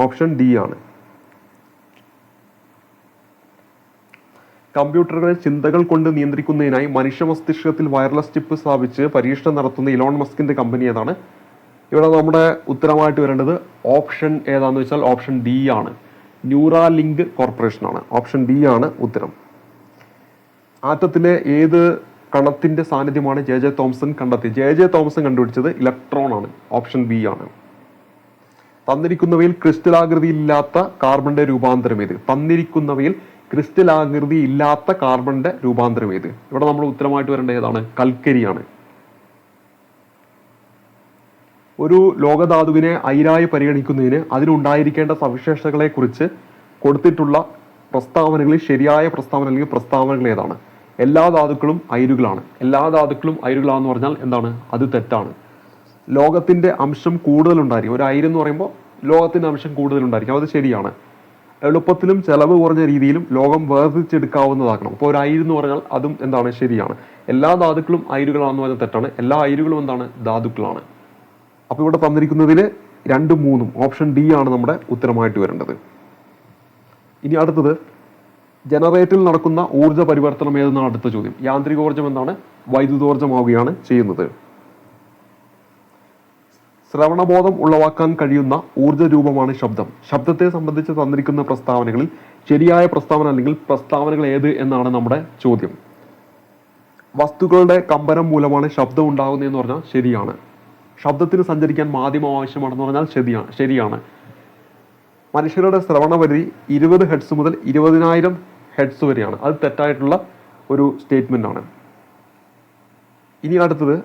ഓപ്ഷൻ D ആണ്. കമ്പ്യൂട്ടറുകളെ ചിന്തകൾ കൊണ്ട് നിയന്ത്രിക്കുന്നതിനായി മനുഷ്യ മസ്തിഷ്കത്തിൽ വയർലെസ് ചിപ്പ് സ്ഥാപിച്ച് പരീക്ഷണം നടത്തുന്ന ഇലോൺ മസ്കിന്റെ കമ്പനി ഏതാണ്? ഇവിടെ നമ്മുടെ ഉത്തരമായിട്ട് വരേണ്ടത് ഓപ്ഷൻ ഏതാണെന്ന് വെച്ചാൽ ഓപ്ഷൻ D ആണ്. ന്യൂറാലിങ്ക് കോർപ്പറേഷൻ ആണ്. ഓപ്ഷൻ D ആണ് ഉത്തരം. ആറ്റത്തിലെ ഏത് കണത്തിന്റെ സാന്നിധ്യമാണ് JJ തോംസൺ കണ്ടെത്തിയത്? JJ തോംസൺ കണ്ടുപിടിച്ചത് ഇലക്ട്രോൺ ആണ്. ഓപ്ഷൻ B ആണ്. തന്നിരിക്കുന്നവയിൽ ക്രിസ്റ്റലാകൃതി ഇല്ലാത്ത കാർബണിന്റെ രൂപാന്തരം ഏത്? തന്നിരിക്കുന്നവയിൽ ക്രിസ്റ്റലാകൃതി ഇല്ലാത്ത കാർബണിന്റെ രൂപാന്തരം ഏത്? ഇവിടെ നമ്മൾ ഉത്തരമായിട്ട് വരേണ്ട ഏതാണ്? കൽക്കരിയാണ്. ഒരു ലോകധാതുവിനെ അയിരായി പരിഗണിക്കുന്നതിന് അതിനുണ്ടായിരിക്കേണ്ട സവിശേഷതകളെ കുറിച്ച് കൊടുത്തിട്ടുള്ള പ്രസ്താവനകളിൽ ശരിയായ പ്രസ്താവന അല്ലെങ്കിൽ പ്രസ്താവനകൾ ഏതാണ്? എല്ലാ ധാതുക്കളും അയിരുകളാണ്. എല്ലാ ധാതുക്കളും അയിരുകളാണെന്ന് പറഞ്ഞാൽ എന്താണ്? അത് തെറ്റാണ്. ലോകത്തിന്റെ അംശം കൂടുതലുണ്ടായിരിക്കും. ഒരു അയിര് എന്ന് പറയുമ്പോൾ ലോകത്തിന്റെ അംശം കൂടുതലുണ്ടായിരിക്കും, അത് ശരിയാണ്. എളുപ്പത്തിലും ചെലവ് കുറഞ്ഞ രീതിയിലും ലോകം വേർതിരിച്ചെടുക്കാവുന്നതാക്കണം. അപ്പോൾ ഒരു അയിര് എന്ന് പറഞ്ഞാൽ അതും എന്താണ്? ശരിയാണ്. എല്ലാ ധാതുക്കളും അയിരുകളാണെന്ന് പറഞ്ഞാൽ തെറ്റാണ്. എല്ലാ അയിരുകളും എന്താണ്? ധാതുക്കളാണ്. അപ്പോൾ ഇവിടെ തന്നിരിക്കുന്നതിൽ 2, 3 ഓപ്ഷൻ D ആണ് നമ്മുടെ ഉത്തരമായിട്ട് വരേണ്ടത്. ഇനി അടുത്തത് ജനറേറ്ററിൽ നടക്കുന്ന ഊർജ്ജ പരിവർത്തനം ഏതെന്നാണ് അടുത്ത ചോദ്യം. യാന്ത്രികോർജ്ജം എന്താണ്? വൈദ്യുതോർജ്ജമാവുകയാണ് ചെയ്യുന്നത്. ശ്രവണബോധം ഉളവാക്കാൻ കഴിയുന്ന ഊർജ്ജ രൂപമാണ് ശബ്ദം. ശബ്ദത്തെ സംബന്ധിച്ച് തന്നിരിക്കുന്ന പ്രസ്താവനകളിൽ ശരിയായ പ്രസ്താവന അല്ലെങ്കിൽ പ്രസ്താവനകൾ ഏത് എന്നാണ് നമ്മുടെ ചോദ്യം. വസ്തുക്കളുടെ കമ്പനം മൂലമാണ് ശബ്ദം ഉണ്ടാകുന്നതെന്ന് പറഞ്ഞാൽ ശരിയാണ്. ശബ്ദത്തിന് സഞ്ചരിക്കാൻ മാധ്യമം ആവശ്യമാണെന്ന് പറഞ്ഞാൽ ശരിയാണ്. മനുഷ്യരുടെ ശ്രവണപരിധി 20 ഹെർട്സ് മുതൽ 20,000 ഹെർട്സ് വരെയാണ്, അത് തെറ്റായിട്ടുള്ള ഒരു സ്റ്റേറ്റ്മെന്റ് ആണ്. ഇനി അടുത്തത്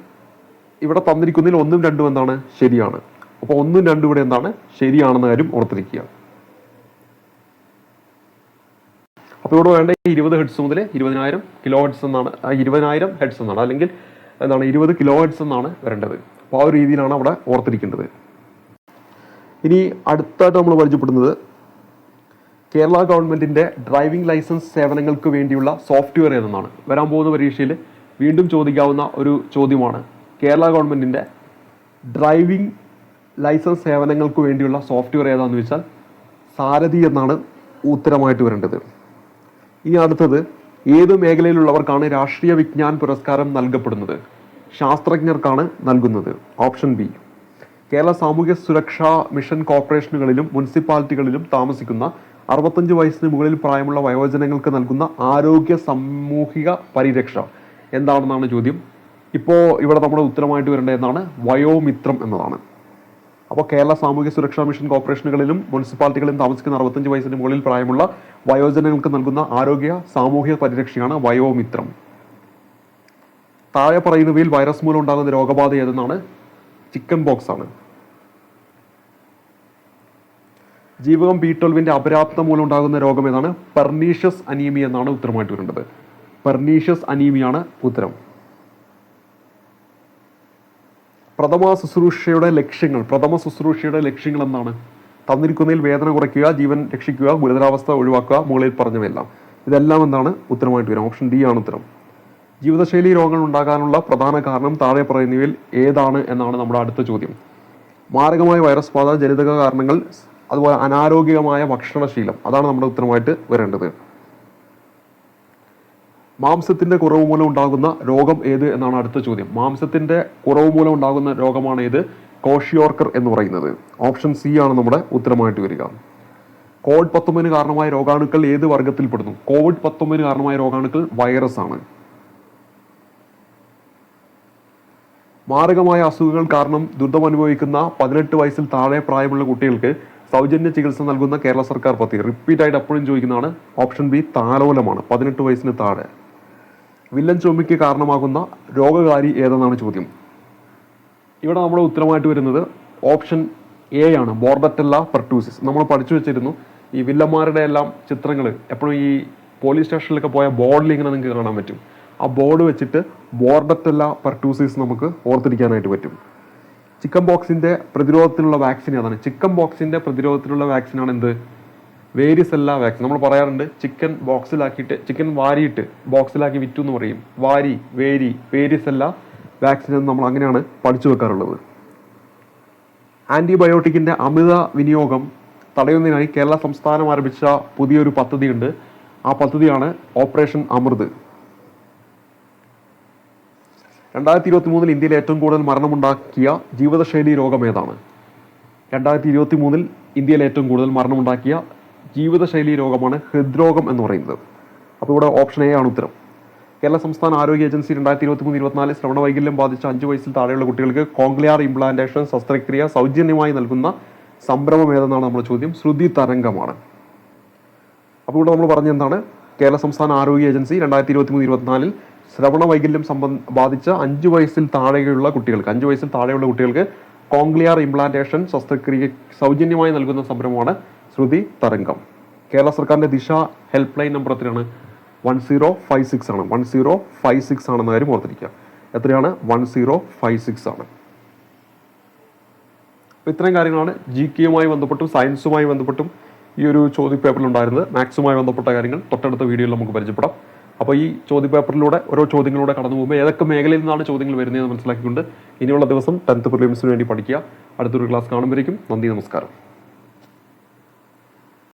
ഇവിടെ തന്നിരിക്കുന്നതിൽ 1ഉം 2ഉം എന്താണ്? ശരിയാണ്. അപ്പോൾ 1ഉം 2ഉം ഇവിടെ എന്താണ്? ശരിയാണെന്ന കാര്യം ഓർത്തിരിക്കുക. അപ്പോൾ ഇവിടെ വേണ്ട 20 ഹെർട്സ് മുതൽ 20,000 കിലോ ഹെർട്സ് എന്നാണ്, 20,000 ഹെർട്സ് എന്നാണ്, അല്ലെങ്കിൽ എന്താണ് 20 കിലോ ഹെർട്സ് എന്നാണ് വരേണ്ടത്. അപ്പോൾ ആ ഒരു രീതിയിലാണ് അവിടെ ഓർത്തിരിക്കേണ്ടത്. ഇനി അടുത്തായിട്ട് നമ്മൾ പരിചയപ്പെടുന്നത് കേരള ഗവൺമെൻറ്റിൻ്റെ ഡ്രൈവിംഗ് ലൈസൻസ് സേവനങ്ങൾക്ക് വേണ്ടിയുള്ള സോഫ്റ്റ്വെയർ ഏതെന്നാണ്. വരാൻ പോകുന്ന പരീക്ഷയിൽ വീണ്ടും ചോദിക്കാവുന്ന ഒരു ചോദ്യമാണ്. കേരള ഗവൺമെൻറ്റിൻ്റെ ഡ്രൈവിംഗ് ലൈസൻസ് സേവനങ്ങൾക്ക് വേണ്ടിയുള്ള സോഫ്റ്റ്വെയർ ഏതാണെന്ന് വെച്ചാൽ സാരഥി എന്നാണ് ഉത്തരമായിട്ട് വരേണ്ടത്. ഇനി അടുത്തത്, ഏത് മേഖലയിലുള്ളവർക്കാണ് രാഷ്ട്രീയ വിജ്ഞാൻ പുരസ്കാരം നൽകപ്പെടുന്നത്? ശാസ്ത്രജ്ഞർക്കാണ് നൽകുന്നത്. Option B. കേരള സാമൂഹ്യ സുരക്ഷാ മിഷൻ കോർപ്പറേഷനുകളിലും മുനിസിപ്പാലിറ്റികളിലും താമസിക്കുന്ന 65 വയസ്സിന് മുകളിൽ പ്രായമുള്ള വയോജനങ്ങൾക്ക് നൽകുന്ന ആരോഗ്യ സാമൂഹിക പരിരക്ഷ എന്താണെന്നാണ് ചോദ്യം. ഇപ്പോൾ ഇവിടെ നമ്മുടെ ഉത്തരമായിട്ട് വരേണ്ടത് എന്നാണ്? വയോമിത്രം എന്നതാണ്. അപ്പോൾ കേരള സാമൂഹ്യ സുരക്ഷാ മിഷൻ കോർപ്പറേഷനുകളിലും മുനിസിപ്പാലിറ്റികളിലും താമസിക്കുന്ന 65 വയസ്സിന് മുകളിൽ പ്രായമുള്ള വയോജനങ്ങൾക്ക് നൽകുന്ന ആരോഗ്യ സാമൂഹിക പരിരക്ഷയാണ് വയോമിത്രം. താഴെ പറയുന്നവയിൽ വൈറസ് മൂലം ഉണ്ടാകുന്ന രോഗബാധ ഏതെന്നാണ്? ചിക്കൻ ബോക്സ് ആണ്. ജീവകം B12 അപര്യാപ്തത മൂലം ഉണ്ടാകുന്ന രോഗം ഏതാണ്? പെർനീഷ്യസ് അനീമിയ എന്നാണ് ഉത്തരമായിട്ട് വരേണ്ടത്. പെർനീഷ്യസ് അനീമിയാണ് ഉത്തരം. പ്രഥമ ശുശ്രൂഷയുടെ ലക്ഷ്യങ്ങൾ എന്താണ്? തന്നിരിക്കുന്നതിൽ വേദന കുറയ്ക്കുക, ജീവൻ രക്ഷിക്കുക, ഗുരുതരാവസ്ഥ ഒഴിവാക്കുക, മുകളിൽ പറഞ്ഞവയെല്ലാം. ഇതെല്ലാം എന്താണ്? ഉത്തരമായിട്ട് വരും. ഓപ്ഷൻ ഡി ആണ് ഉത്തരം. ജീവിതശൈലി രോഗങ്ങൾ ഉണ്ടാകാനുള്ള പ്രധാന കാരണം താഴെ പറയുന്നവയിൽ ഏതാണ് എന്നാണ് നമ്മുടെ അടുത്ത ചോദ്യം. മാരകമായ വൈറസ് ബാധ, ജനിതക കാരണങ്ങൾ, അതുപോലെ അനാരോഗ്യമായ ഭക്ഷണശീലം, അതാണ് നമ്മുടെ ഉത്തരമായിട്ട് വരേണ്ടത്. മാംസത്തിന്റെ കുറവ് മൂലം ഉണ്ടാകുന്ന രോഗം ഏത് എന്നാണ് അടുത്ത ചോദ്യം. മാംസത്തിന്റെ കുറവ് മൂലം ഉണ്ടാകുന്ന രോഗമാണ് ഏത്? കോഷിയോർക്കർ എന്ന് പറയുന്നത്. ഓപ്ഷൻ സി ആണ് നമ്മുടെ ഉത്തരമായിട്ട് വരിക. COVID-19 കാരണമായ രോഗാണുക്കൾ ഏത് വർഗത്തിൽപ്പെടുന്നു? COVID-19 കാരണമായ രോഗാണുക്കൾ വൈറസ് ആണ്. മാരകമായ അസുഖങ്ങൾ കാരണം ദുരിതമനുഭവിക്കുന്ന 18 വയസ്സിൽ താഴെ പ്രായമുള്ള കുട്ടികൾക്ക് സൗജന്യ ചികിത്സ നൽകുന്ന കേരള സർക്കാർ പദ്ധതി. റിപ്പീറ്റ് ആയിട്ട് എപ്പോഴും ചോദിക്കുന്നതാണ്. Option B താലോലമാണ്. 18 വയസ്സിന് താഴെ. വില്ലൻ ചുമയ്ക്ക് കാരണമാകുന്ന രോഗകാരി ഏതെന്നാണ് ചോദ്യം. ഇവിടെ നമ്മുടെ ഉത്തരമായിട്ട് വരുന്നത് ഓപ്ഷൻ എ ആണ്, ബോർഡറ്റെല്ല പെർട്ടൂസിസ്. നമ്മൾ പഠിച്ചു വെച്ചിരുന്നു. ഈ വില്ലന്മാരുടെ എല്ലാം ചിത്രങ്ങൾ എപ്പോഴും ഈ പോലീസ് സ്റ്റേഷനിലൊക്കെ പോയ ബോർഡിൽ ഇങ്ങനെ നിങ്ങൾക്ക് കാണാൻ പറ്റും. ആ ബോർഡ് വെച്ചിട്ട് ബോർഡറ്റെല്ല പെർട്ടൂസിസ് നമുക്ക് ഓർത്തിരിക്കാനായിട്ട് പറ്റും. ചിക്കൻ ബോക്സിന്റെ പ്രതിരോധത്തിനുള്ള വാക്സിൻ ഏതാണ്? ചിക്കൻ ബോക്സിന്റെ പ്രതിരോധത്തിനുള്ള വാക്സിനാണ് എന്ത്? Varicella vaccine. നമ്മൾ പറയാറുണ്ട് ചിക്കൻ വാരിയിട്ട് ബോക്സിലാക്കി വിറ്റു എന്ന് പറയും. വേരിസെല്ല വാക്സിൻ എന്ന് നമ്മൾ അങ്ങനെയാണ് പഠിച്ചു വെക്കാറുള്ളത്. ആന്റിബയോട്ടിക്കിന്റെ അമിത വിനിയോഗം തടയുന്നതിനായി കേരള സംസ്ഥാനം ആരംഭിച്ച പുതിയൊരു പദ്ധതിയുണ്ട്. ആ പദ്ധതിയാണ് ഓപ്പറേഷൻ അമൃത്. 2023 ഇന്ത്യയിൽ ഏറ്റവും കൂടുതൽ മരണമുണ്ടാക്കിയ ജീവിതശൈലി രോഗം ഏതാണ്? 2023 ഇന്ത്യയിൽ ഏറ്റവും കൂടുതൽ മരണമുണ്ടാക്കിയ ജീവിതശൈലി രോഗമാണ് ഹൃദ്രോഗം എന്ന് പറയുന്നത്. അപ്പോൾ ഇവിടെ ഓപ്ഷൻ എ ആണ് ഉത്തരം. കേരള സംസ്ഥാന ആരോഗ്യ ഏജൻസി 2023-24 ശ്രവണ വൈകല്യം ബാധിച്ച 5 വയസ്സിൽ താഴെയുള്ള കുട്ടികൾക്ക് കോക്ലിയർ ഇംപ്ലാന്റേഷൻ ശസ്ത്രക്രിയ സൗജന്യമായി നൽകുന്ന സംരംഭം ഏതെന്നാണ് നമ്മുടെ ചോദ്യം. ശ്രുതി തരംഗമാണ്. അപ്പോൾ ഇവിടെ നമ്മൾ പറഞ്ഞ എന്താണ്? കേരള സംസ്ഥാന ആരോഗ്യ ഏജൻസി 2023-24 ശ്രവണ വൈകല്യം ബാധിച്ച 5 വയസ്സിൽ താഴെയുള്ള കുട്ടികൾക്ക് കോക്ലിയർ ഇംപ്ലാന്റേഷൻ ശസ്ത്രക്രിയ സൗജന്യമായി നൽകുന്ന സംരംഭമാണ് ശ്രുതി തരംഗം. കേരള സർക്കാരിന്റെ ദിശ ഹെൽപ്പ് ലൈൻ നമ്പർ എത്രയാണ്? 1056 ആണ്. 1056 ആണെന്ന കാര്യം ഓർത്തിരിക്കുക. എത്രയാണ്? 1056 ആണ്. ഇത്രയും കാര്യങ്ങളാണ് GK-യുമായി ബന്ധപ്പെട്ടും സയൻസുമായി ബന്ധപ്പെട്ടും ഈ ഒരു ചോദ്യപേപ്പറിൽ ഉണ്ടായിരുന്നത്. മാത്സുമായി ബന്ധപ്പെട്ട കാര്യങ്ങൾ തൊട്ടടുത്ത വീഡിയോയിൽ നമുക്ക് പരിചയപ്പെടാം. അപ്പോൾ ഈ ചോദ്യപേപ്പറിലൂടെ ഓരോ ചോദ്യങ്ങളിലൂടെ കടന്നു പോകുമ്പോൾ ഏതൊക്കെ മേഖലയിൽ നിന്നാണ് ചോദ്യങ്ങൾ വരുന്നതെന്ന് മനസ്സിലാക്കിക്കൊണ്ട് ഇനിയുള്ള ദിവസം 10th പ്രിലിംസിന് വേണ്ടി പഠിക്കുക. അടുത്തൊരു ക്ലാസ് കാണുമ്പോഴേക്കും നന്ദി, നമസ്കാരം.